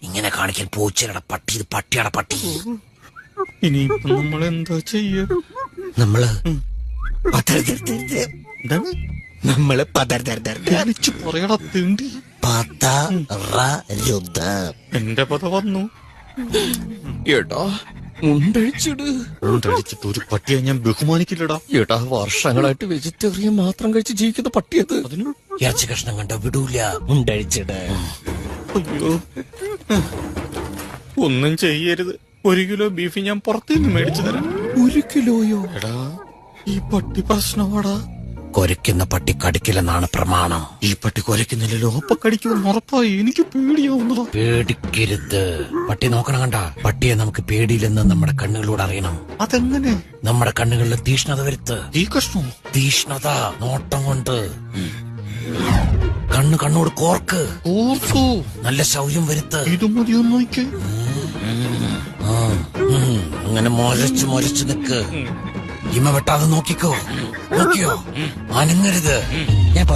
ഇങ്ങനെ കാണിക്കാൻ പൂച്ചയുടെ പട്ടി, ഇത് പട്ടിയുടെ പട്ടി. ഇനിയിപ്പൊ നമ്മളെന്താ ചെയ്യ? നമ്മള് പറയടാ തേണ്ടി. എന്റെ പത വന്നു. എടാ മുണ്ടഴിച്ചിട്. മുണ്ടഴിച്ചിട്ട് ഒരു പട്ടിയെ ഞാൻ ബഹുമാനിക്കില്ലടാ. എടാ വർഷങ്ങളായിട്ട് വെജിറ്റേറിയൻ മാത്രം കഴിച്ച് ജീവിക്കുന്ന പട്ടിയത്. അതിന് ഇറച്ചി കഷ്ണം കണ്ട വിടൂല. മുണ്ടഴിച്ചിട്. അയ്യോ, ഒന്നും ചെയ്യരുത്. 1 കിലോ ബീഫ് ഞാൻ പുറത്തുനിന്ന് മേടിച്ചു തരാം. 1 കിലോയോ? എടാ ഈ പട്ടി പ്രശ്നമാടാ. കൊരയ്ക്കുന്ന പട്ടി കടിക്കില്ലെന്നാണ് പ്രമാണം. ഈ പട്ടി കൊരയ്ക്കുന്നില്ലല്ലോ, അപ്പൊ കടിക്കുമെന്ന് ഉറപ്പായി. എനിക്ക് പേടിയാവുന്നതാ. പേടിക്കരുത്. പട്ടി നോക്കണം കണ്ട. പട്ടിയെ നമുക്ക് പേടിയില്ലെന്ന് നമ്മുടെ കണ്ണുകളിലൂടെ അറിയണം. അതെങ്ങനെ? നമ്മുടെ കണ്ണുകളിൽ തീഷ്ണത വരുത്ത്. ഈ കഷ്ണം തീഷ്ണത നോട്ടം കൊണ്ട്. കണ്ണോട് കോർക്ക്. ഓർക്കൂ. നല്ല ശൗര്യം വരുത്ത്. ഇത് മതിയൊന്നു നോക്കേ. അങ്ങനെ മൊരച്ചു നിക്ക്. ഇമ വെട്ടാതെ നോക്കിക്കോ. അനങ്ങരുത്. ഞാൻ